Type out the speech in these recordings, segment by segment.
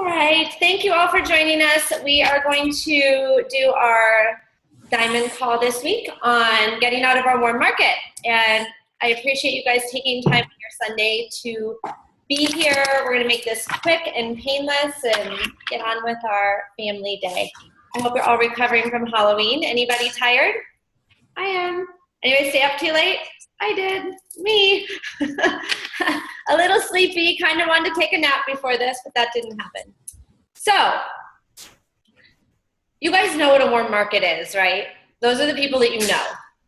right, thank you all for joining us. We are going to do our diamond call this week on getting out of our warm market. And I appreciate you guys taking time on your Sunday to be here. We're going to make this quick and painless and get on with our family day. I hope you're all recovering from Halloween. Anybody tired? I am. Anybody stay up too late? I did. Me. A little sleepy, kind of wanted to take a nap before this, but that didn't happen. So, you guys know what a warm market is, right? Those are the people that you know.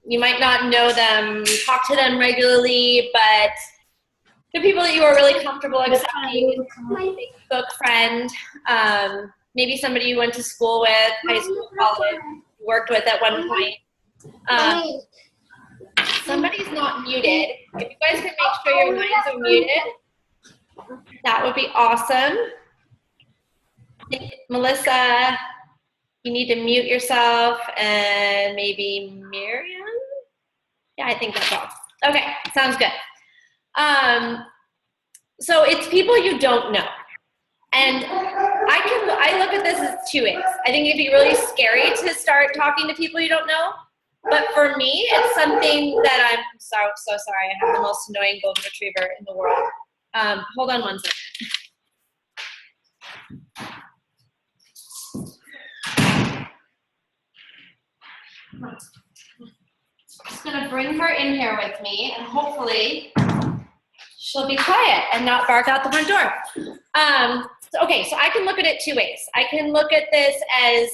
You might not know them, talk to them regularly, but they're people that you are really comfortable accepting. My Facebook friend, maybe somebody you went to school with, high school, college, worked with at one point. Somebody's not muted. If you guys can make sure your lines are muted, that would be awesome. I think, Melissa, you need to mute yourself, and maybe Miriam? Yeah, I think that's all. Okay, sounds good. So it's people you don't know. And I look at this as two ways. I think it'd be really scary to start talking to people you don't know. But for me, it's something that I'm so sorry. I have the most annoying golden retriever in the world. Hold on one second. I'm just gonna bring her in here with me, and hopefully she'll be quiet and not bark out the front door. Okay, so I can look at it two ways. I can look at this as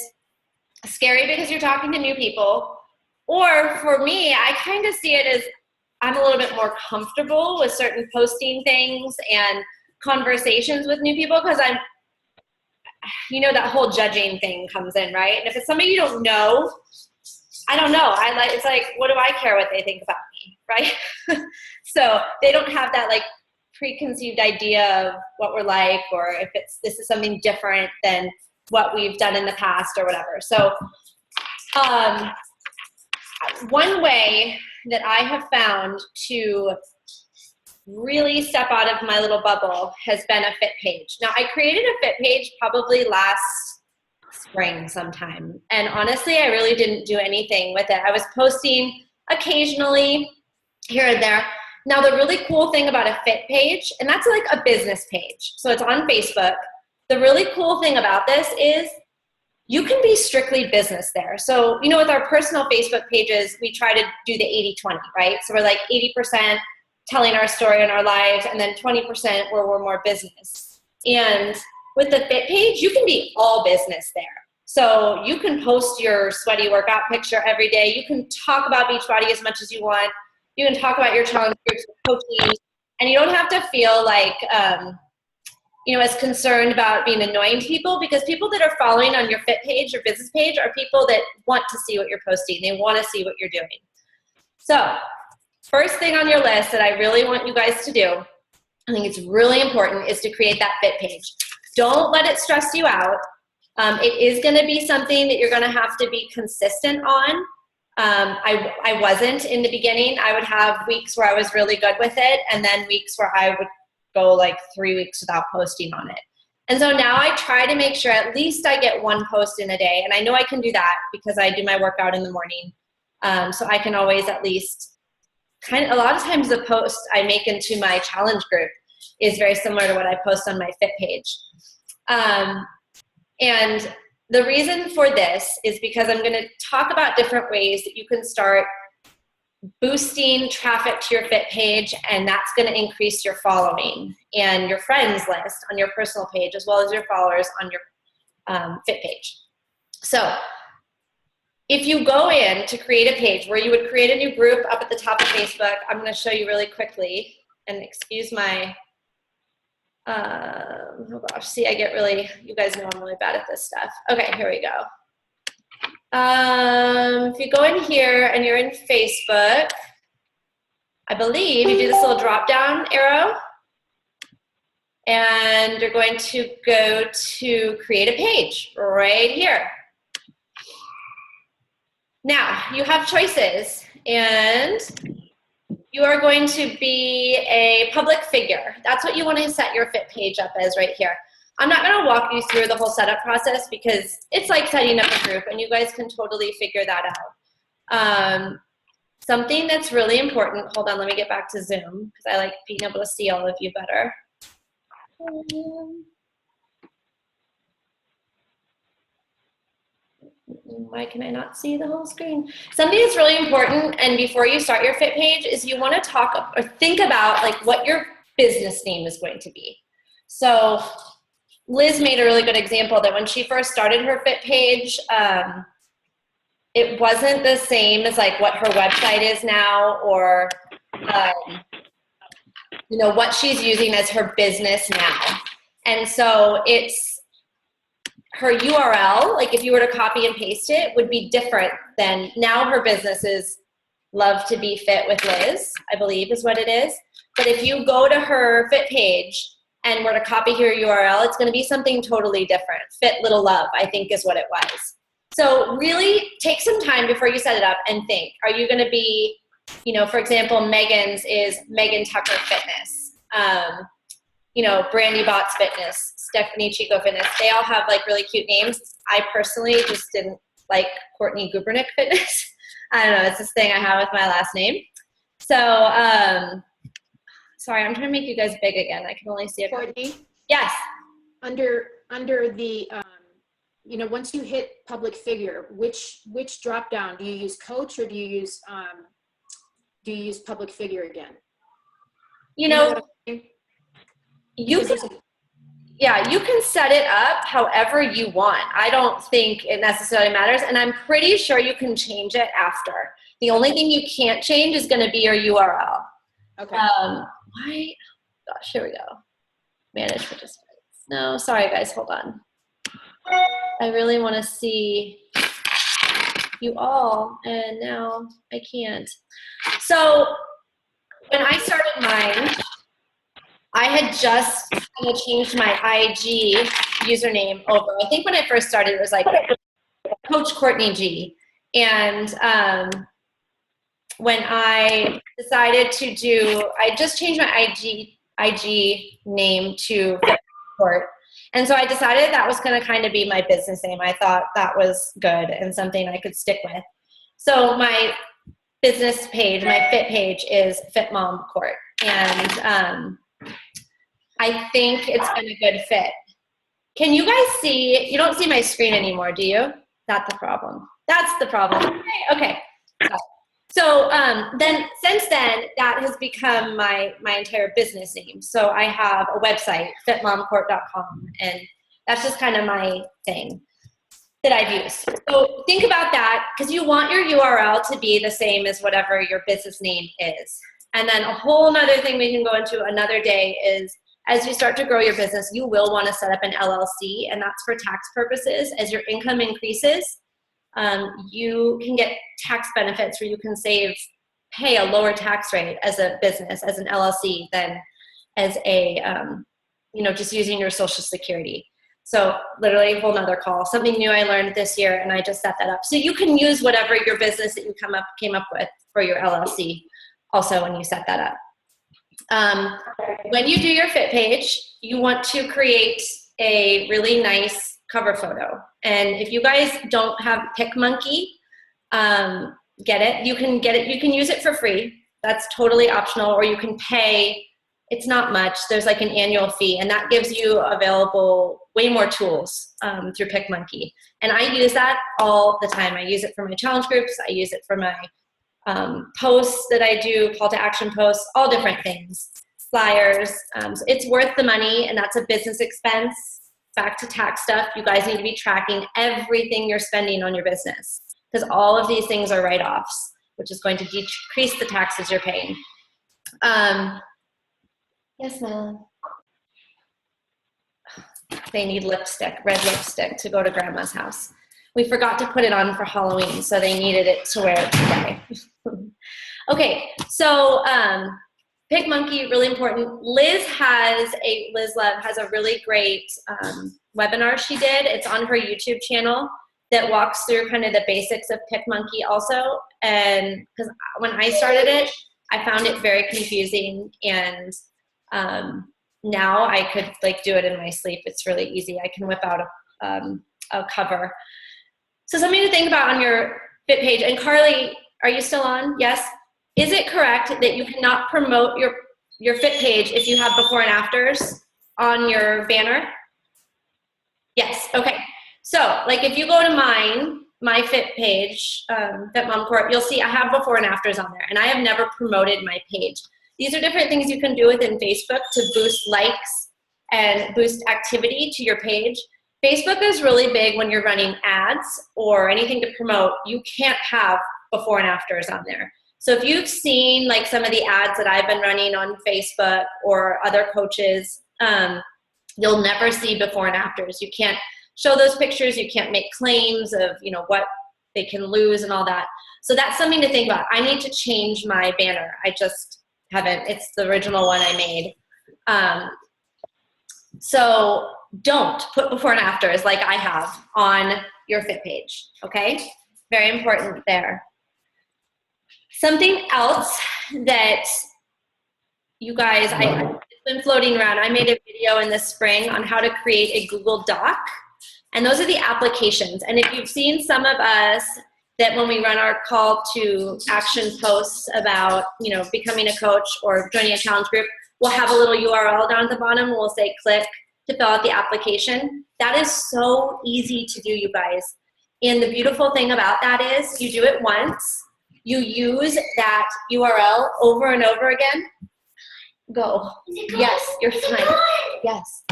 scary because you're talking to new people. Or for me, I kind of see it as I'm a little bit more comfortable with certain posting things and conversations with new people because I'm, you know, that whole judging thing comes in, right? And if it's somebody you don't know, I don't know. It's like, what do I care what they think about me, right? So they don't have that like preconceived idea of what we're like, or if this is something different than what we've done in the past or whatever. So, one way that I have found to really step out of my little bubble has been a fit page. Now, I created a fit page probably last spring sometime, and honestly, I really didn't do anything with it. I was posting occasionally here and there. Now, the really cool thing about a fit page, and that's like a business page, so it's on Facebook. The really cool thing about this is you can be strictly business there. So, you know, with our personal Facebook pages, we try to do the 80-20, right? So we're like 80% telling our story and our lives, and then 20% where we're more business. And with the fit page, you can be all business there. So you can post your sweaty workout picture every day. You can talk about Beachbody as much as you want. You can talk about your challenge groups with coaching, and you don't have to feel like, you know, as concerned about being annoying to people, because people that are following on your fit page or business page are people that want to see what you're posting. They want to see what you're doing. So first thing on your list that I really want you guys to do, I think it's really important, is to create that fit page. Don't let it stress you out. It is going to be something that you're going to have to be consistent on. I wasn't in the beginning. I would have weeks where I was really good with it, and then weeks where I would go like 3 weeks without posting on it. And so now I try to make sure at least I get one post in a day. And I know I can do that because I do my workout in the morning. So I can always at least a lot of times the post I make into my challenge group is very similar to what I post on my fit page. And the reason for this is because I'm going to talk about different ways that you can start boosting traffic to your fit page, and that's going to increase your following and your friends list on your personal page, as well as your followers on your fit page. So if you go in to create a page where you would create a new group up at the top of Facebook, I'm going to show you really quickly, and excuse my, oh gosh, see, you guys know I'm really bad at this stuff. Okay, here we go. If you go in here and you're in Facebook, I believe you do this little drop down arrow, and you're going to go to create a page right here. Now you have choices, and you are going to be a public figure. That's what you want to set your fit page up as right here. I'm not going to walk you through the whole setup process because it's like setting up a group and you guys can totally figure that out. Something that's really important, hold on, let me get back to Zoom because I like being able to see all of you better. Why can I not see the whole screen? Something that's really important, and before you start your Fit page, is you want to talk or think about like what your business name is going to be. So Liz made a really good example that when she first started her Fit page, it wasn't the same as like what her website is now, or you know, what she's using as her business now. And so it's her URL, like if you were to copy and paste it, would be different than now. Her business is Love to Be Fit with Liz, I believe is what it is. But if you go to her Fit page and were to copy her URL, it's going to be something totally different. Fit Little Love, I think is what it was. So really take some time before you set it up and think, are you going to be, you know, for example, Megan's is Megan Tucker Fitness. You know, Brandy Bots Fitness, Stephanie Chico Fitness. They all have like really cute names. I personally just didn't like Courtney Gubernick Fitness. I don't know, it's this thing I have with my last name. So, sorry, I'm trying to make you guys big again. I can only see it. Courtney? Yes. Under the, you know, once you hit public figure, which drop down? Do you use coach or do you use public figure again? You know you can, yeah, you can set it up however you want. I don't think it necessarily matters, and I'm pretty sure you can change it after. The only thing you can't change is going to be your URL. Okay. Why? Gosh, here we go. Manage participants. No, sorry guys, hold on. I really want to see you all, and now I can't. So when I started mine, I had just kind of changed my IG username over. I think when I first started, it was like Coach Courtney G. And when I decided to do, I just changed my IG name to Court. And so I decided that was going to kind of be my business name. I thought that was good and something I could stick with. So my business page, my Fit page is Fit Mom Court. And I think it's been a good fit. Can you guys see? You don't see my screen anymore, do you? That's the problem. That's the problem. Okay. So then, since then, that has become my entire business name. So I have a website, fitmomcourt.com, and that's just kind of my thing that I've used. So think about that, because you want your URL to be the same as whatever your business name is. And then a whole nother thing we can go into another day is, as you start to grow your business, you will want to set up an LLC, and that's for tax purposes. As your income increases, you can get tax benefits where you can pay a lower tax rate as a business, as an LLC, than as a, just using your Social Security. So literally a whole nother call, something new I learned this year, and I just set that up. So you can use whatever your business that you came up with for your LLC also when you set that up. When you do your Fit page, you want to create a really nice cover photo. And if you guys don't have PicMonkey, get it. You can use it for free. That's totally optional, or you can pay. It's not much. There's like an annual fee, and that gives you available way more tools through PicMonkey. And I use that all the time. I use it for my challenge groups. I use it for my posts that I do, call to action posts, all different things, flyers. So it's worth the money, and that's a business expense. Back to tax stuff, you guys need to be tracking everything you're spending on your business, because all of these things are write-offs, which is going to decrease the taxes you're paying. Yes, Madeline? They need lipstick, red lipstick, to go to Grandma's house. We forgot to put it on for Halloween, so they needed it to wear it today. Okay, so PicMonkey, really important. Liz Love has a really great webinar she did. It's on her YouTube channel that walks through kind of the basics of PicMonkey also. And because when I started it, I found it very confusing, and now I could like do it in my sleep. It's really easy. I can whip out a cover. So something to think about on your Fit page. And Carly, are you still on? Yes. Is it correct that you cannot promote your Fit page if you have before and afters on your banner? Yes. Okay. So like if you go to my Fit page, Fit Mom Corp, you'll see I have before and afters on there, and I have never promoted my page. These are different things you can do within Facebook to boost likes and boost activity to your page. Facebook is really big when you're running ads or anything to promote. You can't have before and afters on there. So if you've seen like some of the ads that I've been running on Facebook or other coaches, you'll never see before and afters. You can't show those pictures. You can't make claims of, you know, what they can lose and all that. So that's something to think about. I need to change my banner. I just haven't. It's the original one I made. So don't put before and afters like I have on your Fit page, okay? Very important there. Something else that you guys, it's been floating around. I made a video in the spring on how to create a Google Doc, and those are the applications. And if you've seen some of us that when we run our call to action posts about, you know, becoming a coach or joining a challenge group, we'll have a little URL down at the bottom. We'll say click to fill out the application. That is so easy to do, you guys. And the beautiful thing about that is you do it once, you use that URL over and over again. Go. Yes, you're fine. Yes.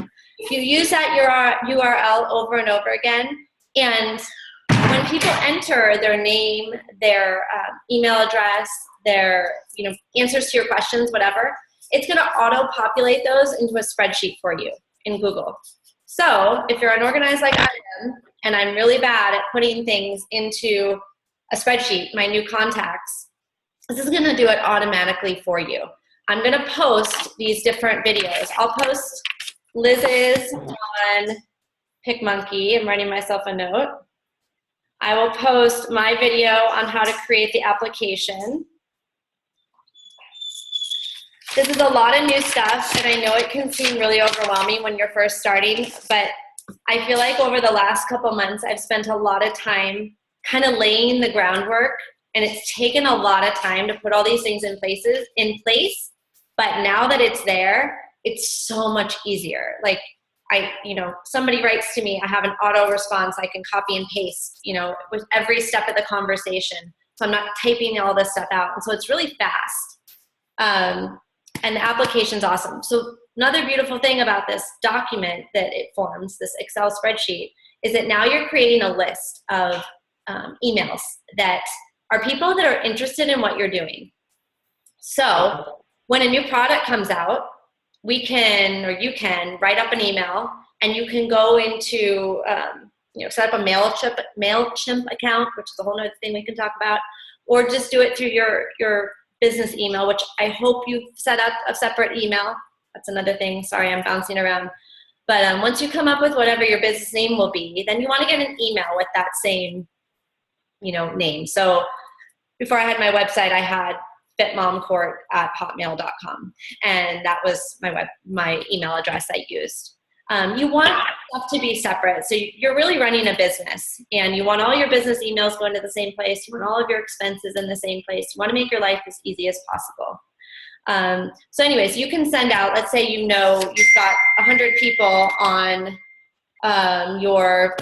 You use that URL over and over again, and when people enter their name, their email address, their answers to your questions, whatever, it's going to auto-populate those into a spreadsheet for you in Google. So if you're unorganized like I am, and I'm really bad at putting things into a spreadsheet, my new contacts, this is going to do it automatically for you. I'm going to post these different videos. I'll post Liz's on PicMonkey. I'm writing myself a note. I will post my video on how to create the application. This is a lot of new stuff, and I know it can seem really overwhelming when you're first starting, but I feel like over the last couple months, I've spent a lot of time kind of laying the groundwork, and it's taken a lot of time to put all these things in place, but now that it's there, it's so much easier. Like somebody writes to me, I have an auto response, I can copy and paste, with every step of the conversation. So I'm not typing all this stuff out. And so it's really fast. And the application's awesome. So another beautiful thing about this document that it forms, this Excel spreadsheet, is that now you're creating a list of emails that are people that are interested in what you're doing. So when a new product comes out, you can write up an email, and you can go into, set up a MailChimp account, which is a whole other thing we can talk about, or just do it through your business email, which I hope you've set up a separate email. That's another thing. Sorry, I'm bouncing around. But once you come up with whatever your business name will be, then you want to get an email with that same, name. So before I had my website, I had fitmomcourt@hotmail.com, and that was my email address I used. You want stuff to be separate. So you're really running a business, and you want all your business emails going to the same place. You want all of your expenses in the same place. You want to make your life as easy as possible. So anyways, you can send out, let's say you've got 100 people on your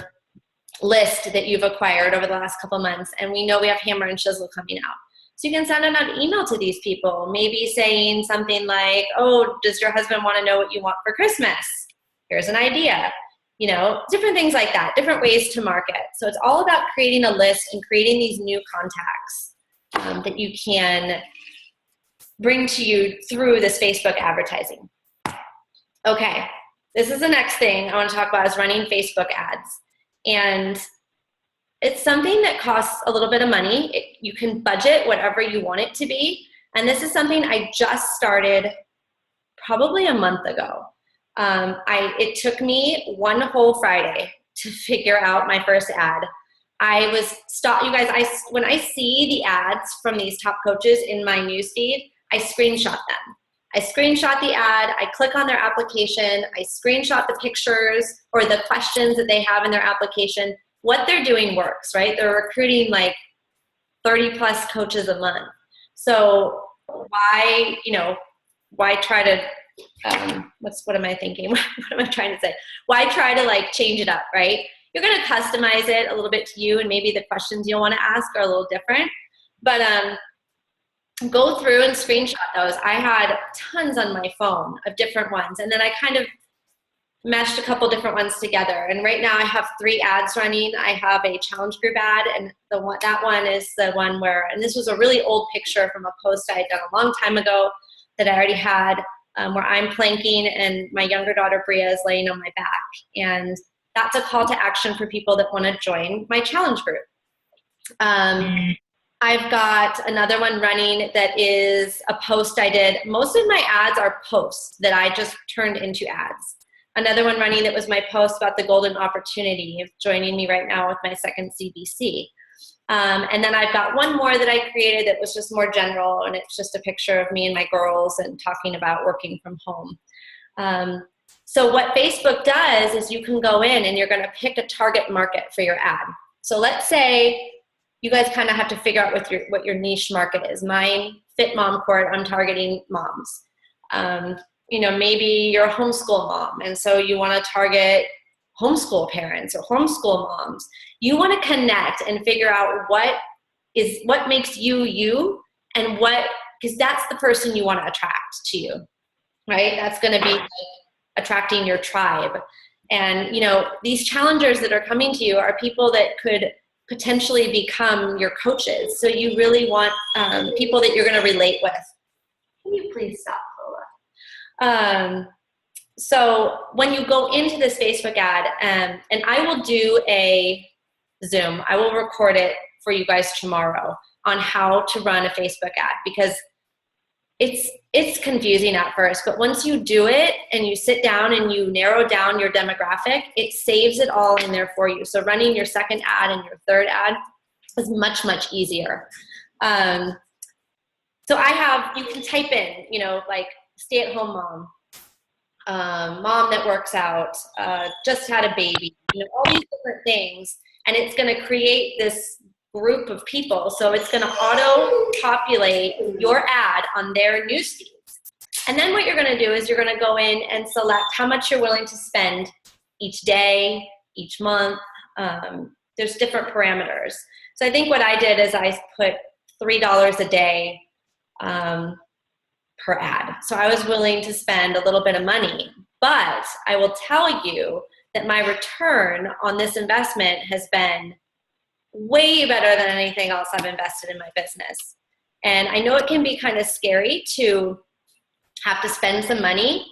list that you've acquired over the last couple months, and we know we have Hammer and Chisel coming out. So you can send out an email to these people, maybe saying something like, oh, does your husband want to know what you want for Christmas? Here's an idea. Different things like that, different ways to market. So it's all about creating a list and creating these new contacts that you can bring to you through this Facebook advertising. Okay, this is the next thing I want to talk about, is running Facebook ads. And it's something that costs a little bit of money. You can budget whatever you want it to be. And this is something I just started probably a month ago. It took me one whole Friday to figure out my first ad. You guys, when I see the ads from these top coaches in my newsfeed, I screenshot them. I screenshot the ad, I click on their application, I screenshot the pictures or the questions that they have in their application. What they're doing works, right? They're recruiting like 30 plus coaches a month. So why, why try to, what am I thinking? What am I trying to say? Why try to like change it up, right? You're going to customize it a little bit to you, and maybe the questions you want to ask are a little different, but go through and screenshot those. I had tons on my phone of different ones, and then I kind of meshed a couple different ones together. And right now I have 3 ads running. I have a challenge group ad, and that one is the one where, and this was a really old picture from a post I had done a long time ago that I already had, where I'm planking and my younger daughter Bria is laying on my back. And that's a call to action for people that want to join my challenge group. I've got another one running that is a post I did. Most of my ads are posts that I just turned into ads. Another one running that was my post about the golden opportunity of joining me right now with my second CBC. And then I've got one more that I created that was just more general, and it's just a picture of me and my girls and talking about working from home. So what Facebook does is you can go in and you're going to pick a target market for your ad. So let's say you guys kind of have to figure out what your niche market is. Mine, Fit Mom Court, I'm targeting moms. Maybe you're a homeschool mom, and so you want to target homeschool parents or homeschool moms. You want to connect and figure out what makes you you, and because that's the person you want to attract to you, right? That's going to be like attracting your tribe. And these challengers that are coming to you are people that could potentially become your coaches. So you really want people that you're going to relate with. Can you please stop, Lola? So when you go into this Facebook ad, and I will do a Zoom, I will record it for you guys tomorrow on how to run a Facebook ad, because it's confusing at first, but once you do it and you sit down and you narrow down your demographic, it saves it all in there for you. So running your second ad and your third ad is much, much easier. So you can type in, like stay-at-home mom, mom that works out, just had a baby, all these different things, and it's going to create this group of people. So it's going to auto-populate your ad on their news feeds. And then what you're going to do is you're going to go in and select how much you're willing to spend each day, each month. There's different parameters. So I think what I did is I put $3 a day per ad. So I was willing to spend a little bit of money, but I will tell you that my return on this investment has been way better than anything else I've invested in my business. And I know it can be kind of scary to have to spend some money,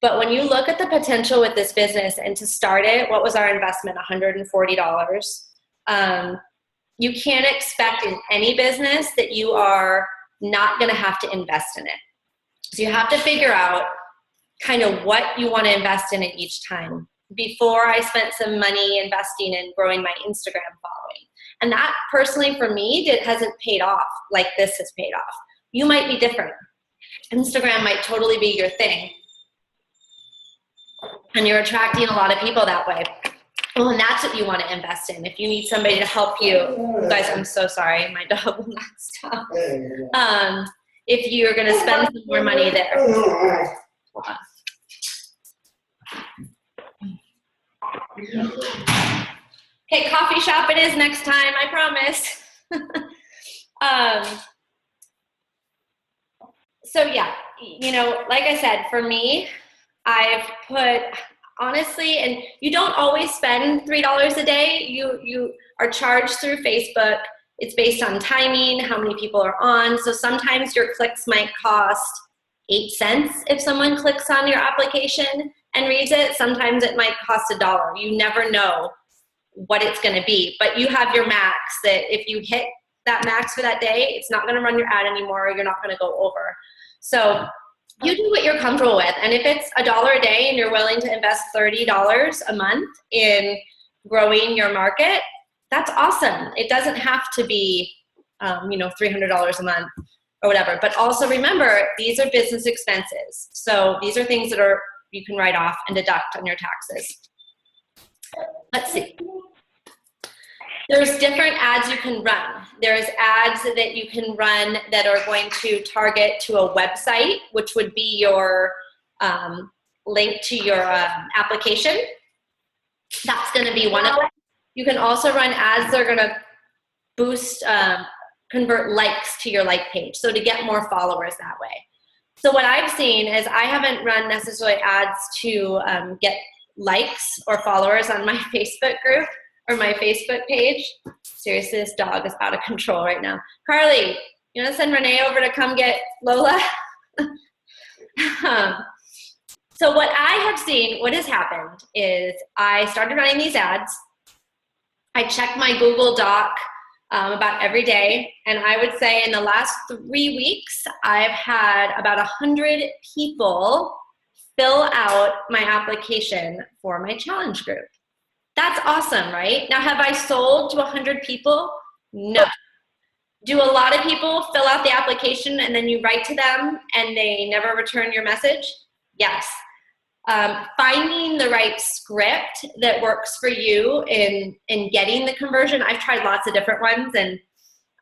but when you look at the potential with this business, and to start it, what was our investment? $140. You can't expect in any business that you are not going to have to invest in it. So you have to figure out kind of what you want to invest in it each time. Before, I spent some money investing in growing my Instagram following. And that personally for me hasn't paid off like this has paid off. You might be different. Instagram might totally be your thing. And you're attracting a lot of people that way. Well, and that's what you want to invest in. If you need somebody to help you, guys, I'm so sorry, my dog will not stop. If you're going to spend some more money there. Hold on. Okay, coffee shop it is next time, I promise. So yeah, like I said, for me, I've put, honestly, and you don't always spend $3 a day. You are charged through Facebook. It's based on timing, how many people are on. So sometimes your clicks might cost 8 cents if someone clicks on your application and reads it. Sometimes it might cost $1. You never know what it's going to be, but you have your max that if you hit that max for that day, it's not going to run your ad anymore, or you're not going to go over. So you do what you're comfortable with. And if it's $1 a day and you're willing to invest $30 a month in growing your market, that's awesome. It doesn't have to be, $300 a month. or whatever. But also remember, these are business expenses. So these are things that you can write off and deduct on your taxes. Let's see. There's different ads you can run. There's ads that you can run that are going to target to a website, which would be your link to your application. That's going to be one of them. You can also run ads that are going to boost, convert likes to your like page, so to get more followers that way. So what I've seen is I haven't run necessarily ads to get likes or followers on my Facebook group or my Facebook page. Seriously, this dog is out of control right now. Carly, you want to send Renee over to come get Lola? So what I have seen, what has happened is I started running these ads. I check my Google Doc about every day, and I would say in the last 3 weeks, I've had about 100 people fill out my application for my challenge group. That's awesome, right? Now, have I sold to 100 people? No. Do a lot of people fill out the application and then you write to them and they never return your message? Yes. Finding the right script that works for you in getting the conversion. I've tried lots of different ones, and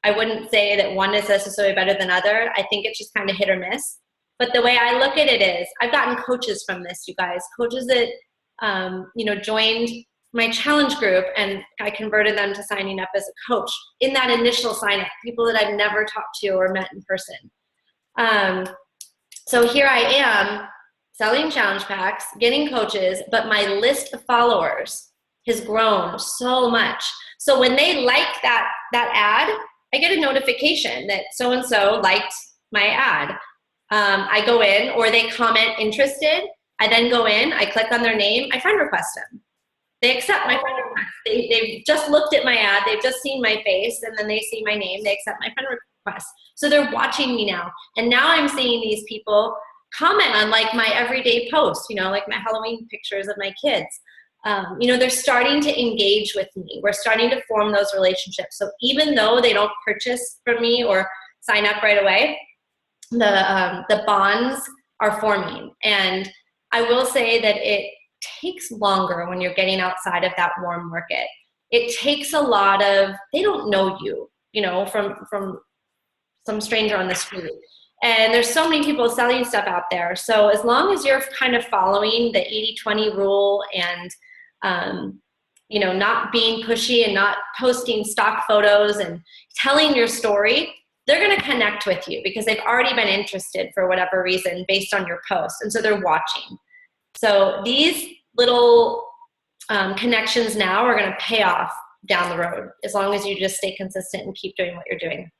I wouldn't say that one is necessarily better than other. I think it's just kind of hit or miss. But the way I look at it is, I've gotten coaches from this, you guys. Coaches that joined my challenge group, and I converted them to signing up as a coach in that initial sign up, people that I've never talked to or met in person. So here I am selling challenge packs, getting coaches, but my list of followers has grown so much. So when they like that ad, I get a notification that so-and-so liked my ad. I go in, or they comment interested. I then go in, I click on their name, I friend request them. They accept my friend request. They've just looked at my ad, they've just seen my face, and then they see my name, they accept my friend request. So they're watching me now. And now I'm seeing these people comment on like my everyday posts, like my Halloween pictures of my kids. They're starting to engage with me. We're starting to form those relationships. So even though they don't purchase from me or sign up right away, the bonds are forming. And I will say that it takes longer when you're getting outside of that warm market. It takes a lot of, they don't know you, from some stranger on the street. And there's so many people selling stuff out there. So as long as you're kind of following the 80-20 rule and, not being pushy and not posting stock photos and telling your story, they're going to connect with you because they've already been interested for whatever reason based on your post. And so they're watching. So these little connections now are going to pay off down the road as long as you just stay consistent and keep doing what you're doing.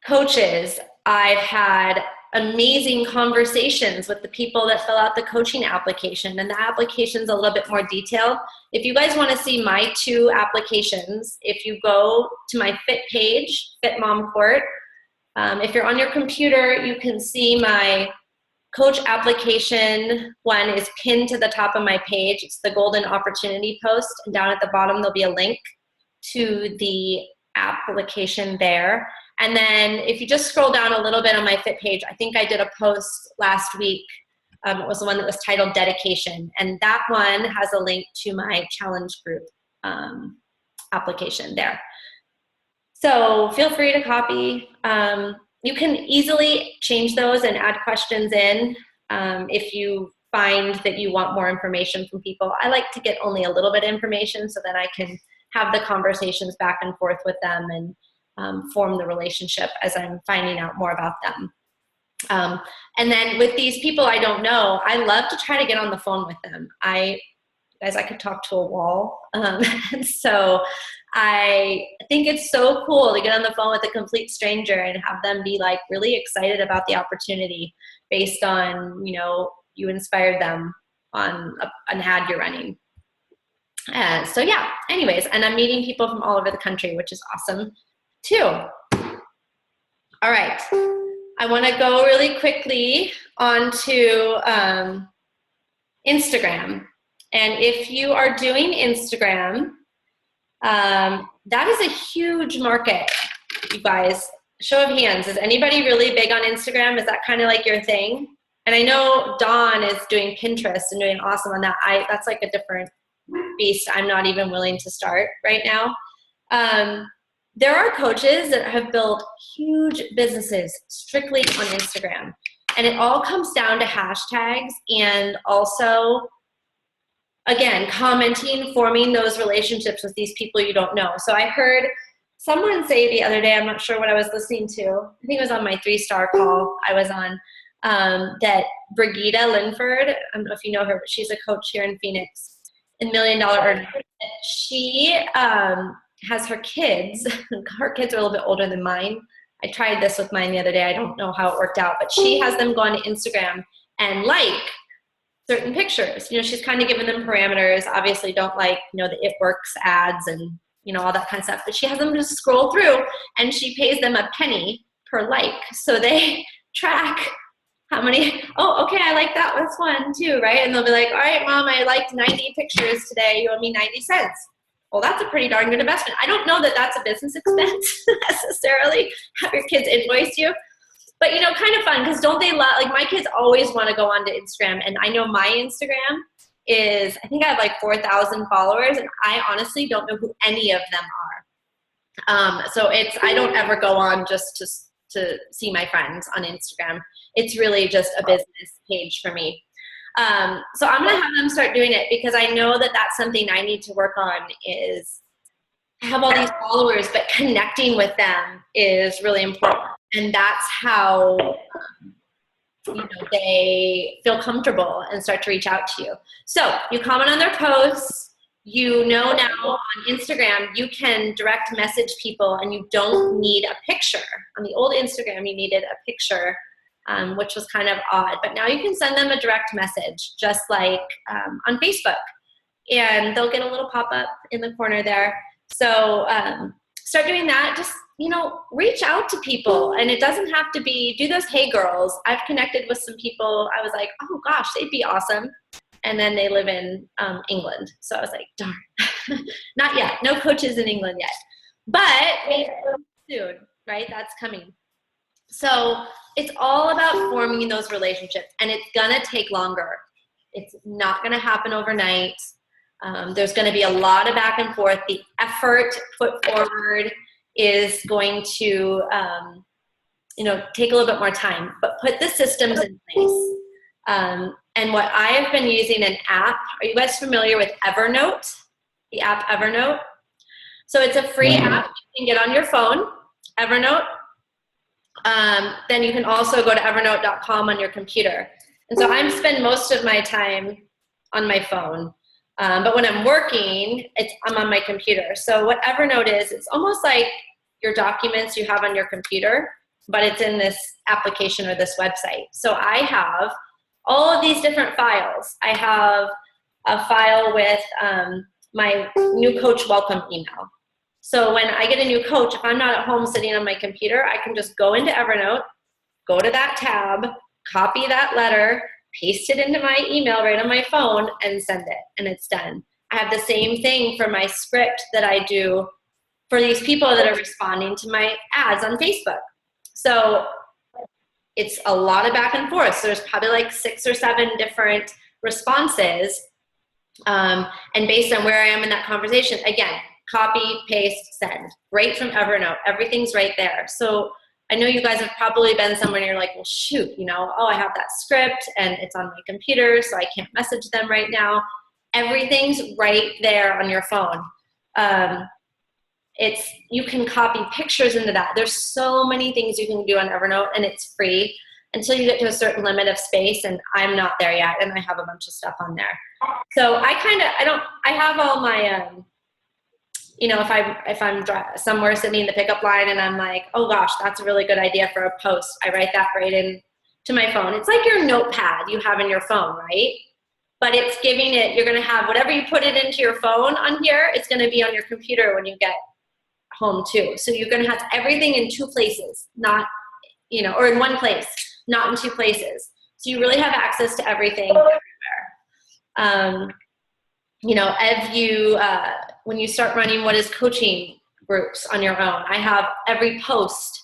Coaches, I've had amazing conversations with the people that fill out the coaching application, and the application's a little bit more detailed. If you guys want to see my 2 applications, if you go to my Fit page, Fit Mom Court, if you're on your computer, you can see my coach application. One is pinned to the top of my page. It's the Golden Opportunity post, and down at the bottom there'll be a link to the application there. And then if you just scroll down a little bit on my Fit page, I think I did a post last week. It was the one that was titled Dedication. And that one has a link to my challenge group application there. So feel free to copy. You can easily change those and add questions in if you find that you want more information from people. I like to get only a little bit of information so that I can have the conversations back and forth with them and form the relationship as I'm finding out more about them. And then with these people I don't know, I love to try to get on the phone with them. I could talk to a wall. And so I think it's so cool to get on the phone with a complete stranger and have them be like really excited about the opportunity based on, you inspired them on an ad you're running. So yeah, anyways, and I'm meeting people from all over the country, which is awesome too. All right, I want to go really quickly onto Instagram. And if you are doing Instagram, that is a huge market. you guys, show of hands, is anybody really big on Instagram? Is that kind of like your thing? And I know Dawn is doing Pinterest and doing awesome on that. That's like a different beast. I'm not even willing to start right now. There are coaches that have built huge businesses strictly on Instagram. And it all comes down to hashtags and also, again, commenting, forming those relationships with these people you don't know. So I heard someone say the other day, I'm not sure what I was listening to, I think it was on my 3-star call I was on, that Brigida Linford, I don't know if you know her, but she's a coach here in Phoenix, in $1 Million Earner. She has her kids, her kids are a little bit older than mine. I tried this with mine the other day. I don't know how it worked out, but she has them go on to Instagram and like certain pictures. You know, she's kind of given them parameters. Obviously don't like, you know, the It Works ads and, you know, all that kind of stuff, but she has them just scroll through and she pays them a penny per like. So they track how many, oh, okay, I like that one too, right? And they'll be like, all right, Mom, I liked 90 pictures today. You owe me 90 cents. Well, that's a pretty darn good investment. I don't know that that's a business expense necessarily, have your kids invoice you. But, you know, kind of fun, because don't they love, like my kids always want to go onto Instagram. And I know my Instagram is, I think I have like 4,000 followers, and I honestly don't know who any of them are. So I don't ever go on just to see my friends on Instagram. It's really just a business page for me. So I'm going to have them start doing it, because I know that that's something I need to work on, is I have all these followers, but connecting with them is really important. And that's how, you know, they feel comfortable and start to reach out to you. So you comment on their posts. You know, now on Instagram, you can direct message people and you don't need a picture. On the old Instagram, you needed a picture, which was kind of odd. But now you can send them a direct message, just like on Facebook. And they'll get a little pop-up in the corner there. So start doing that. Just, you know, reach out to people. And it doesn't have to be, do those Hey Girls. I've connected with some people. I was like, oh gosh, they'd be awesome. And then they live in England. So I was like, darn, not yet. No coaches in England yet. But maybe soon, right? That's coming. So it's all about forming those relationships, and it's gonna take longer. It's not gonna happen overnight. There's gonna be a lot of back and forth. The effort put forward is going to, you know, take a little bit more time, but put the systems in place. And what I have been using an app, are you guys familiar with Evernote? The app Evernote? So it's a free app you can get on your phone, Evernote. Then you can also go to evernote.com on your computer. And so I spend most of my time on my phone. But when I'm working, I'm on my computer. So what Evernote is, it's almost like your documents you have on your computer, but it's in this application or this website. So I have all of these different files. I have a file with my new coach welcome email. So when I get a new coach, if I'm not at home sitting on my computer, I can just go into Evernote, go to that tab, copy that letter, paste it into my email right on my phone, and send it, and it's done. I have the same thing for my script that I do for these people that are responding to my ads on Facebook. So it's a lot of back and forth. So there's probably like 6 or 7 different responses. And based on where I am in that conversation, again, copy, paste, send. Right from Evernote. Everything's right there. So I know you guys have probably been somewhere and you're like, well, shoot, you know, oh, I have that script and it's on my computer, so I can't message them right now. Everything's right there on your phone. You can copy pictures into that. There's so many things you can do on Evernote, and it's free until you get to a certain limit of space, and I'm not there yet, and I have a bunch of stuff on there. So I have all my, you know, if I'm somewhere sitting in the pickup line and I'm like, oh gosh, that's a really good idea for a post, I write that right in to my phone. It's like your notepad you have in your phone, right? But it's giving it, you're gonna have whatever you put it into your phone on here, it's gonna be on your computer when you get home too. So you're gonna have everything in 2 places, not, you know, or in 1 place, not in 2 places. So you really have access to everything everywhere. You know, when you start running What is Coaching groups on your own. I have every post,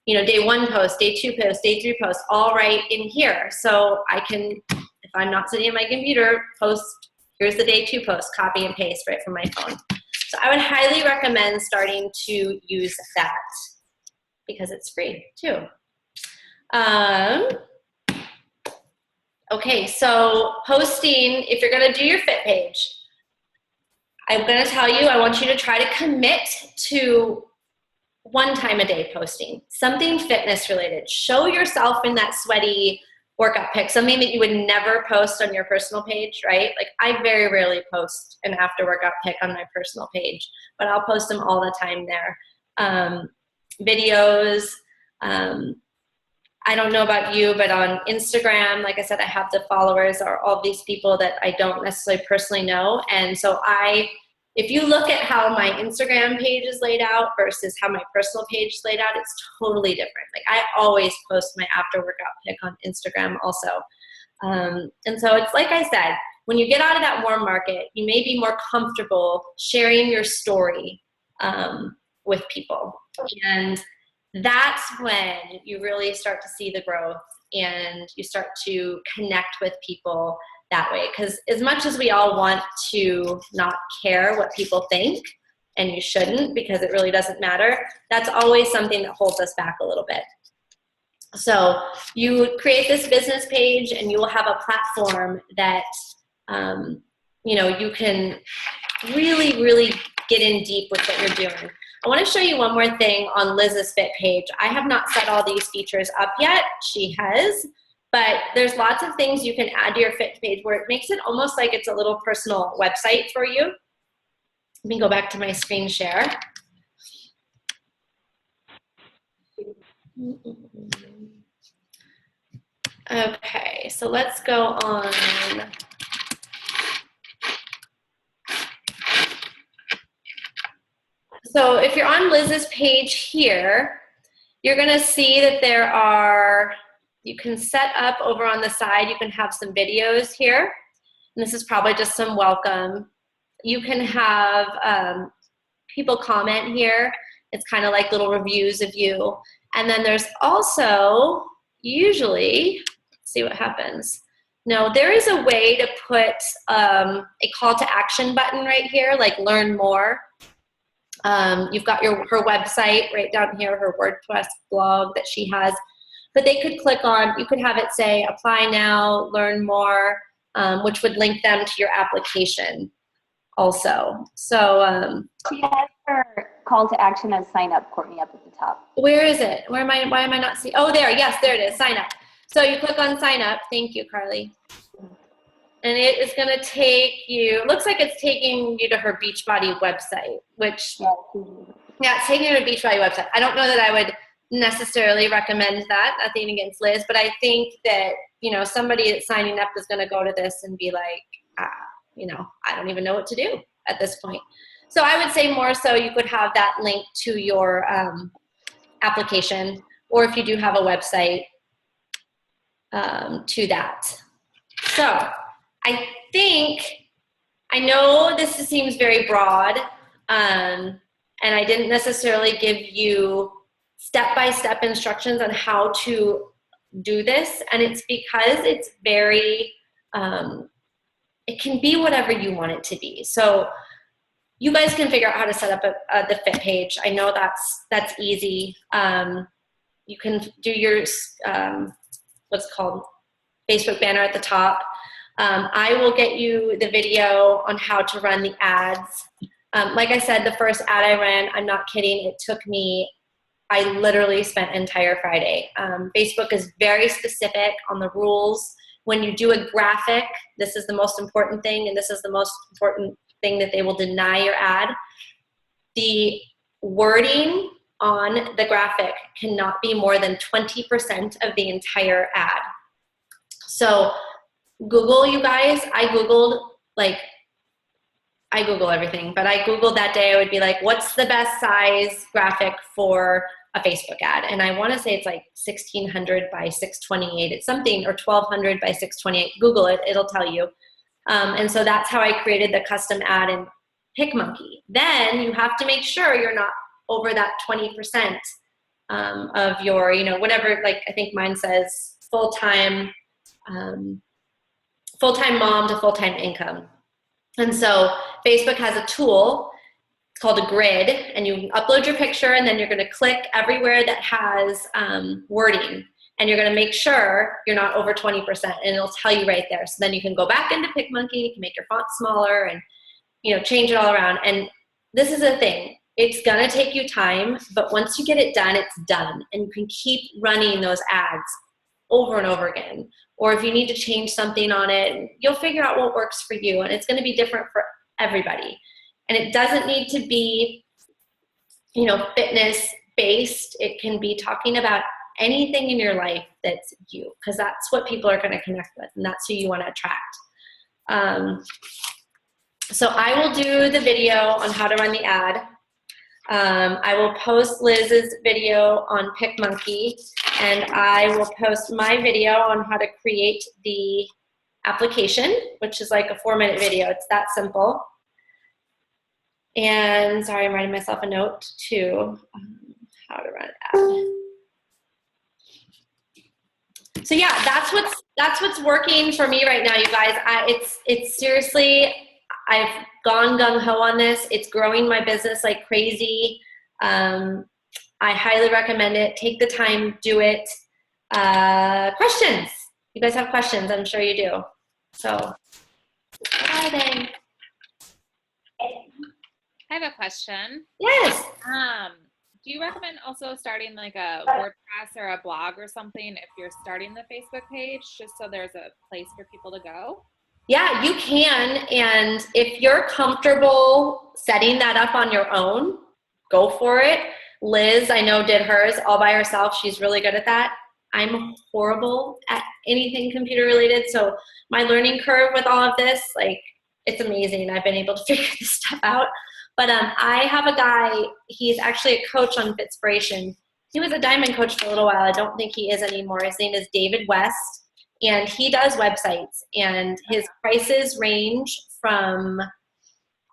you know, day 1 post, day 2 post, day 3 post, all right in here. So I can, if I'm not sitting at my computer, post, here's the day 2 post, copy and paste right from my phone. So I would highly recommend starting to use that because it's free too. Okay, so posting, if you're gonna do your fit page, I'm gonna tell you, I want you to try to commit to 1 time a day posting, something fitness related. Show yourself in that sweaty workout pic, something that you would never post on your personal page, right? Like I very rarely post an after workout pic on my personal page, but I'll post them all the time there. Videos, I don't know about you, but on Instagram, like I said, I have the followers are all these people that I don't necessarily personally know. And so if you look at how my Instagram page is laid out versus how my personal page is laid out, it's totally different. Like I always post my after workout pic on Instagram also. And so it's like I said, when you get out of that warm market, you may be more comfortable sharing your story with people. And that's when you really start to see the growth and you start to connect with people that way. Because as much as we all want to not care what people think, and you shouldn't because it really doesn't matter, that's always something that holds us back a little bit. So you create this business page and you will have a platform that you know, you can really, really get in deep with what you're doing. I want to show you one more thing on Liz's Fit page. I have not set all these features up yet. She has, but there's lots of things you can add to your Fit page where it makes it almost like it's a little personal website for you. Let me go back to my screen share. Okay, so let's go on. So if you're on Liz's page here, you're gonna see that there are, you can set up over on the side, you can have some videos here. And this is probably just some welcome. You can have people comment here. It's kind of like little reviews of you. And then there's also usually, let's see what happens. No, there is a way to put a call to action button right here, like learn more. You've got her website right down here, her WordPress blog that she has, but they could click on, you could have it say apply now, learn more, which would link them to your application also. So she has her call to action as sign up, Courtney, up at the top. Where is it? Why am I not seeing? Oh, there, yes, there it is, sign up. So you click on sign up. Thank you, Carly. And it is going to take you, looks like it's taking you to her Beachbody website, which, yeah, it's taking you to a Beachbody website. I don't know that I would necessarily recommend that, nothing against Liz, but I think that, you know, somebody that's signing up is going to go to this and be like, you know, I don't even know what to do at this point. So I would say more so you could have that link to your application, or if you do have a website, to that. So I think, I know this seems very broad, and I didn't necessarily give you step-by-step instructions on how to do this, and it's because it's very, it can be whatever you want it to be. So you guys can figure out how to set up the Fit page. I know that's easy. You can do your, what's called Facebook banner at the top. I will get you the video on how to run the ads. Like I said, the first ad I ran, I'm not kidding, it took me, I literally spent an entire Friday. Facebook is very specific on the rules. When you do a graphic, this is the most important thing, and this is the most important thing that they will deny your ad. The wording on the graphic cannot be more than 20% of the entire ad. So Google, you guys, I Googled everything, but I Googled that day, I would be like, what's the best size graphic for a Facebook ad? And I want to say it's like 1600 by 628. It's something, or 1200 by 628. Google it, it'll tell you. And so that's how I created the custom ad in PicMonkey. Then you have to make sure you're not over that 20% of your, whatever, like I think mine says full-time mom to full-time income. And so Facebook has a tool, it's called a grid, and you upload your picture, and then you're going to click everywhere that has wording, and you're going to make sure you're not over 20%, and it'll tell you right there. So then you can go back into PicMonkey, you can make your font smaller, and change it all around. And this is the thing, it's going to take you time, but once you get it done, it's done, and you can keep running those ads over and over again. Or if you need to change something on it, you'll figure out what works for you, and it's going to be different for everybody. And it doesn't need to be, fitness based. It can be talking about anything in your life that's you, because that's what people are going to connect with, and that's who you want to attract. So I will do the video on how to run the ad. I will post Liz's video on PicMonkey, and I will post my video on how to create the application, which is like a 4-minute video. It's that simple. And sorry, I'm writing myself a note too, how to run an ad. So yeah, that's what's working for me right now, you guys. It's seriously, I've gone gung-ho on this. It's growing my business like crazy. I highly recommend it. Take the time, do it. Questions? You guys have questions? I'm sure you do. So, what are they? I have a question. Yes. Do you recommend also starting like a WordPress or a blog or something if you're starting the Facebook page, just so there's a place for people to go? Yeah, you can. And if you're comfortable setting that up on your own, go for it. Liz, I know, did hers all by herself. She's really good at that. I'm horrible at anything computer related. So my learning curve with all of this, like, it's amazing. I've been able to figure this stuff out. But I have a guy, he's actually a coach on Fitspiration. He was a diamond coach for a little while. I don't think he is anymore. His name is David West, and he does websites. And his prices range from,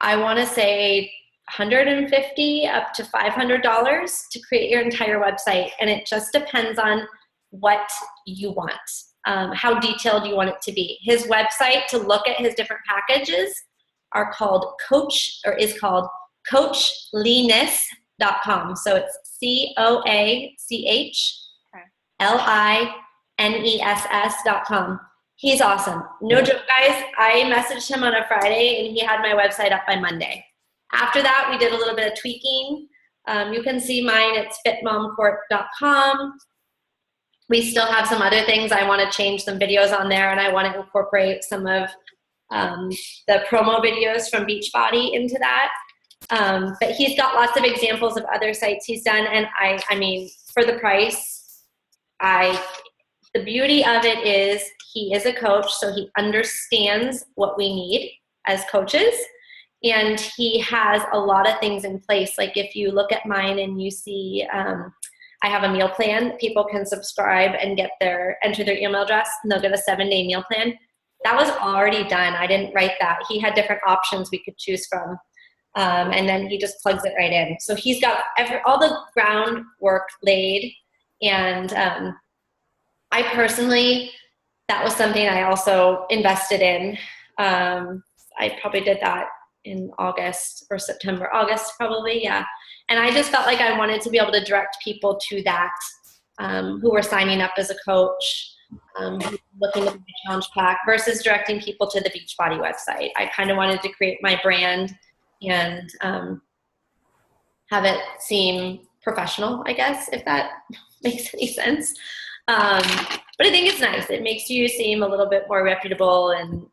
I want to say, $150 up to $500 to create your entire website. And it just depends on what you want, how detailed you want it to be. His website, to look at his different packages, is called coachliness.com. So it's CoachLiness.com. He's awesome. No joke, guys. I messaged him on a Friday and he had my website up by Monday. After that, we did a little bit of tweaking. You can see mine. It's fitmomcorp.com. We still have some other things. I want to change some videos on there, and I want to incorporate some of the promo videos from Beachbody into that. But he's got lots of examples of other sites he's done, and I mean, for the price, the beauty of it is he is a coach, so he understands what we need as coaches, and he has a lot of things in place. Like if you look at mine and you see, I have a meal plan. People can subscribe and enter their email address, and they'll get a 7-day meal plan. That was already done. I didn't write that. He had different options we could choose from. And then he just plugs it right in. So he's got all the groundwork laid. And I personally, that was something I also invested in. I probably did that in August or September. August probably, yeah. And I just felt like I wanted to be able to direct people to that, who were signing up as a coach, looking at the challenge pack, versus directing people to the Beachbody website. I kind of wanted to create my brand and have it seem professional, I guess, if that makes any sense. But I think it's nice. It makes you seem a little bit more reputable, and,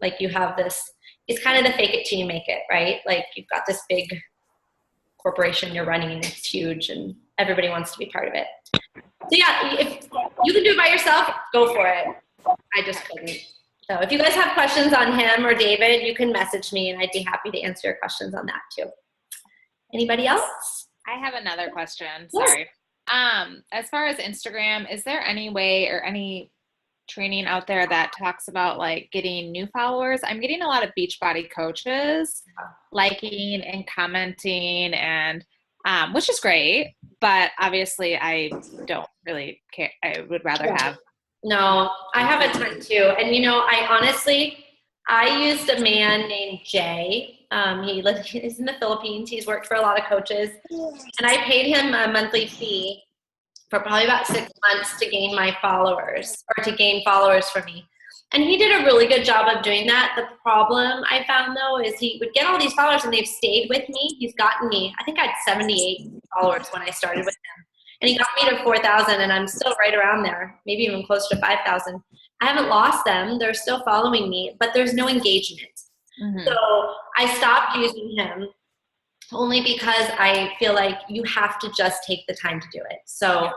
like you have this, it's kind of the fake it till you make it, right? Like you've got this big corporation you're running, it's huge, and everybody wants to be part of it. So yeah, if you can do it by yourself, go for it. I just couldn't. So if you guys have questions on him or David, you can message me, and I'd be happy to answer your questions on that too. Anybody else? I have another question. Yes. Sorry. As far as Instagram, is there any way or any training out there that talks about like getting new followers. I'm getting a lot of Beachbody coaches liking and commenting, and which is great, but obviously I don't really care. I would rather have. No, I have a ton too. And I used a man named Jay. He's in the Philippines. He's worked for a lot of coaches, and I paid him a monthly fee for probably about 6 months to gain my followers, or to gain followers for me. And he did a really good job of doing that. The problem I found though is he would get all these followers and they've stayed with me. He's gotten me, I think I had 78 followers when I started with him. And he got me to 4,000, and I'm still right around there, maybe even close to 5,000. I haven't lost them. They're still following me, but there's no engagement. Mm-hmm. So I stopped using him only because I feel like you have to just take the time to do it. So,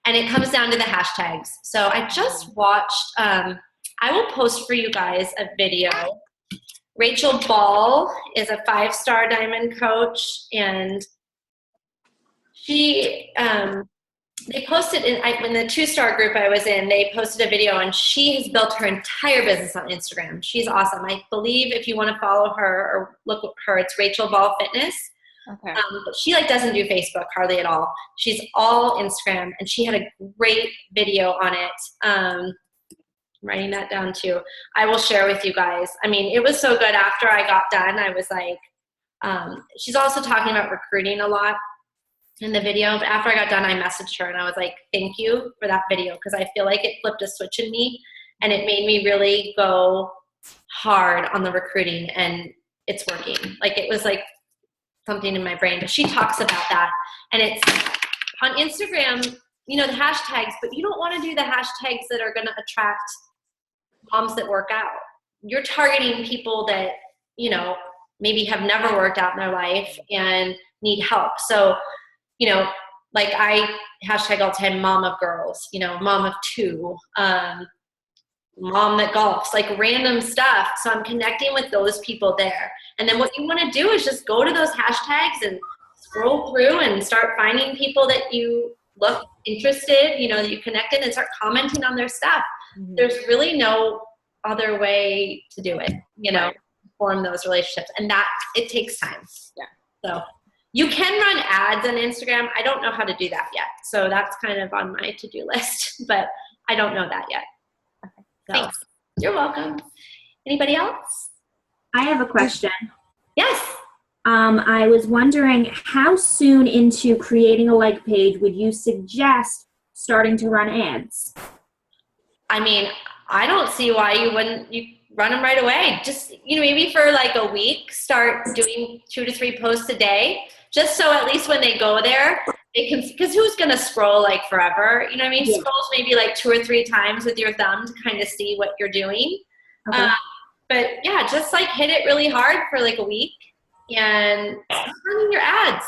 and it comes down to the hashtags. So I just watched, I will post for you guys a video. Rachel Ball is a 5-star diamond coach, and she, they posted in the 2-star group I was in, they posted a video, and she has built her entire business on Instagram. She's awesome. I believe if you want to follow her or look at her, it's Rachel Ball Fitness. Okay. But she doesn't do Facebook hardly at all. She's all Instagram, and she had a great video on it. I'm writing that down too. I will share with you guys. I mean, it was so good. After I got done, I was like, she's also talking about recruiting a lot in the video. But after I got done, I messaged her and I was like, thank you for that video, because I feel like it flipped a switch in me and it made me really go hard on the recruiting, and it's working. Like, it was like something in my brain. But she talks about that, and it's on Instagram, the hashtags, but you don't want to do the hashtags that are going to attract moms that work out. You're targeting people that, maybe have never worked out in their life and need help. So, like I hashtag all the time, mom of girls, mom of 2, mom that golfs, like random stuff. So I'm connecting with those people there. And then what you want to do is just go to those hashtags and scroll through and start finding people that you look interested, that you connected, and start commenting on their stuff. Mm-hmm. There's really no other way to do it, Right. form those relationships. And that, it takes time. Yeah. So you can run ads on Instagram. I don't know how to do that yet. So that's kind of on my to-do list, but I don't know that yet. Okay. So, Thanks. you're welcome. Anybody else? I have a question. Yes. I was wondering, how soon into creating a like page would you suggest starting to run ads? I mean, I don't see why you run them right away. Just, maybe for like a week, start doing 2 to 3 posts a day, just so at least when they go there, they can, because who's going to scroll like forever? You know what I mean? Yeah. Scrolls maybe like 2 or 3 times with your thumb to kind of see what you're doing. Okay. But yeah, just like hit it really hard for like a week and start running your ads.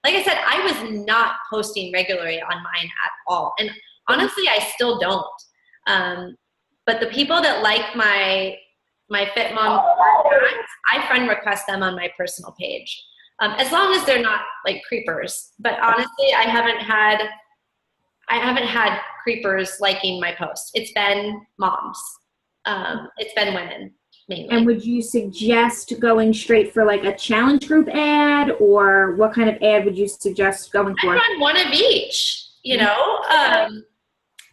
Like I said, I was not posting regularly on mine at all. And honestly, I still don't. But the people that like my Fit Mom ads, I friend request them on my personal page. As long as they're not like creepers. But honestly, I haven't had creepers liking my post. It's been moms. It's been women mainly. And would you suggest going straight for like a challenge group ad, or what kind of ad would you suggest going I for? run one of each,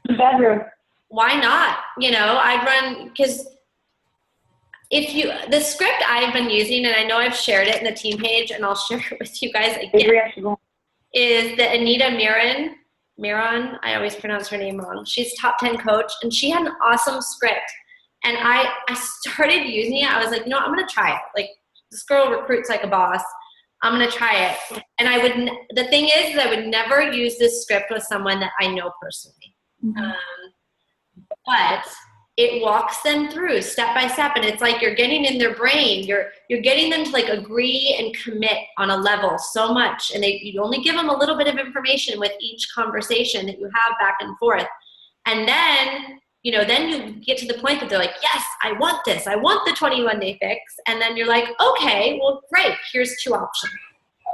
Bedroom. why not? I'd run, because the script I've been using, and I know I've shared it in the team page, and I'll share it with you guys again, is the Anita Miron, I always pronounce her name wrong. She's top 10 coach, and she had an awesome script. And I started using it. I was like, I'm going to try it. Like, this girl recruits like a boss. I'm going to try it. And the thing is I would never use this script with someone that I know personally. Mm-hmm. But it walks them through step by step. And it's like you're getting in their brain. You're getting them to like agree and commit on a level so much. And you only give them a little bit of information with each conversation that you have back and forth. And then, then you get to the point that they're like, yes, I want this. I want the 21-day fix. And then you're like, okay, well, great. Here's 2 options.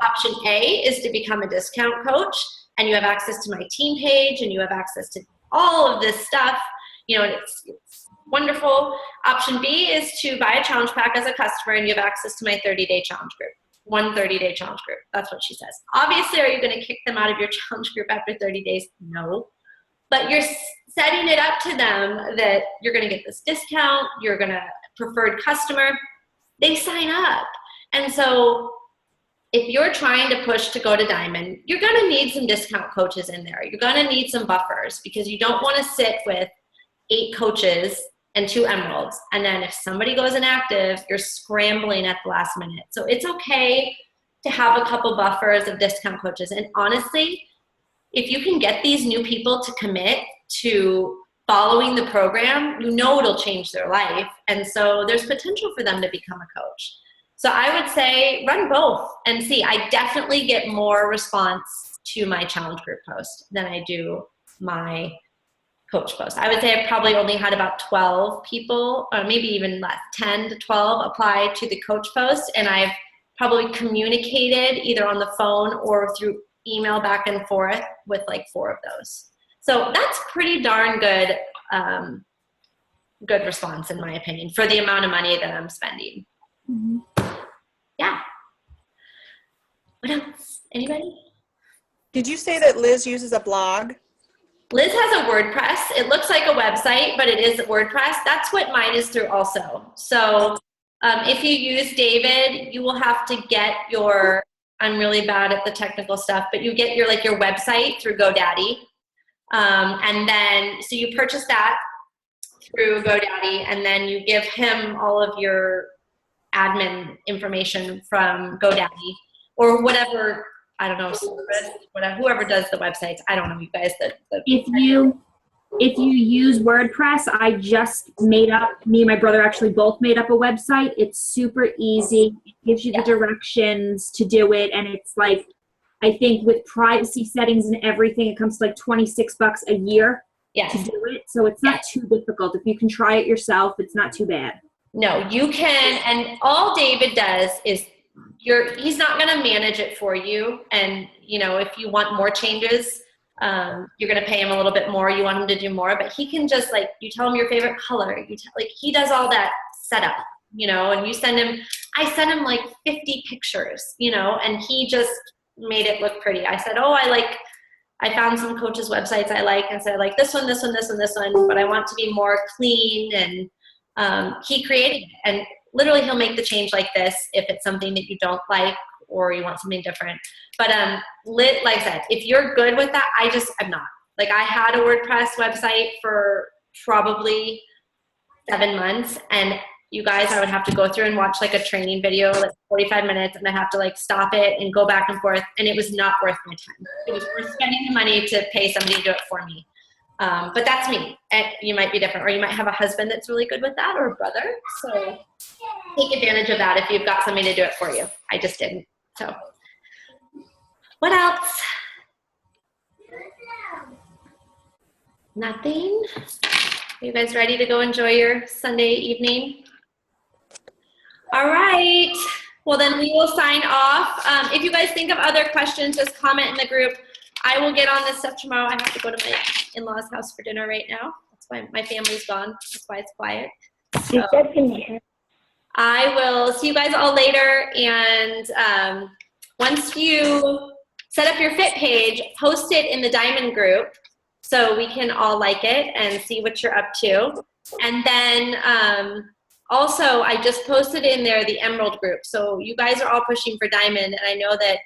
Option A is to become a discount coach, and you have access to my team page, and you have access to all of this stuff. it's wonderful. Option B is to buy a challenge pack as a customer and you have access to my 30-day challenge group. One 30-day challenge group. That's what she says. Obviously, are you going to kick them out of your challenge group after 30 days? No. But you're setting it up to them that you're going to get this discount, you're going to preferred customer. They sign up. And so if you're trying to push to go to Diamond, you're going to need some discount coaches in there. You're going to need some buffers because you don't want to sit with 8 coaches and 2 emeralds. And then if somebody goes inactive, you're scrambling at the last minute. So it's okay to have a couple buffers of discount coaches. And honestly, if you can get these new people to commit to following the program, it'll change their life. And so there's potential for them to become a coach. So I would say run both and see. I definitely get more response to my challenge group post than I do my coach post. I would say I've probably only had about 12 people, or maybe even less, 10 to 12 apply to the coach post. And I've probably communicated either on the phone or through email back and forth with like 4 of those. So that's pretty darn good, good response in my opinion for the amount of money that I'm spending. Mm-hmm. Yeah. What else? Anybody? Did you say that Liz uses a blog? Liz has a WordPress. It looks like a website, but it is WordPress. That's what mine is through also. So if you use David, you will have to get your, I'm really bad at the technical stuff, but you get your website through GoDaddy. And then, so you purchase that through GoDaddy and then you give him all of your admin information from GoDaddy or whatever, I don't know, service, whatever, whoever does the websites. I don't know, you guys. If you use WordPress, I just made up, me and my brother actually both made up a website. It's super easy. It gives you the directions to do it. And it's like, I think with privacy settings and everything, it comes to like $26 a year to do it. So it's not too difficult. If you can try it yourself, it's not too bad. No, you can. And all David does is he's not going to manage it for you. And, if you want more changes, you're going to pay him a little bit more. You want him to do more, but he can just you tell him your favorite color. He does all that setup, and you send him, I sent him 50 pictures, and he just made it look pretty. I said, I found some coaches' websites I like. I said, I like this one, this one, this one, this one, but I want to be more clean. And he created it. And literally he'll make the change like this if it's something that you don't like or you want something different. But like I said, if you're good with that, I'm not. I had a WordPress website for probably 7 months, and you guys, I would have to go through and watch a training video, 45 minutes, and I have to stop it and go back and forth, and it was not worth my time. It was worth spending the money to pay somebody to do it for me. But that's me. And you might be different, or you might have a husband that's really good with that, or a brother. So take advantage of that if you've got somebody to do it for you. I just didn't. So what else? Nothing? Are you guys ready to go enjoy your Sunday evening? All right. Well, then we will sign off. If you guys think of other questions, just comment in the group. I will get on this stuff tomorrow. I have to go to my in-laws' house for dinner right now. That's why my family's gone. That's why it's quiet. So I will see you guys all later. And once you set up your Fit page, post it in the Diamond group so we can all like it and see what you're up to. And then also, I just posted in there the Emerald group. So you guys are all pushing for Diamond. And I know that,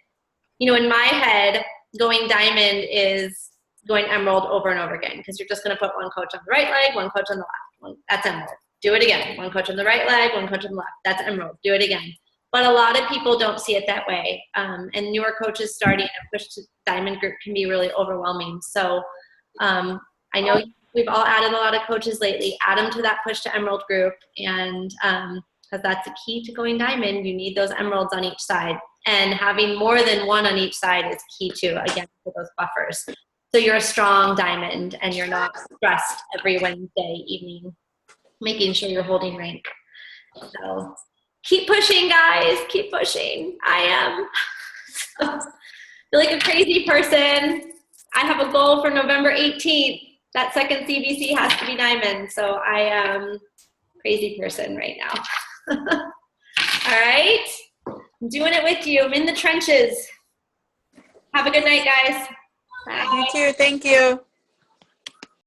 in my head, going Diamond is going Emerald over and over again, because you're just going to put one coach on the right leg, one coach on the left. That's Emerald. Do it again. One coach on the right leg, one coach on the left. That's Emerald. Do it again. But a lot of people don't see it that way. And newer coaches starting a push to Diamond group can be really overwhelming. So I know we've all added a lot of coaches lately. Add them to that push to Emerald group. And because that's the key to going Diamond, you need those Emeralds on each side. And having more than one on each side is key too, again, for those buffers. So you're a strong Diamond and you're not stressed every Wednesday evening, making sure you're holding rank. So keep pushing, guys. Keep pushing. I am. I feel like a crazy person. I have a goal for November 18th. that second CBC has to be Nyman. So I am crazy person right now. All right. I'm doing it with you. I'm in the trenches. Have a good night, guys. Bye. You too. Thank you.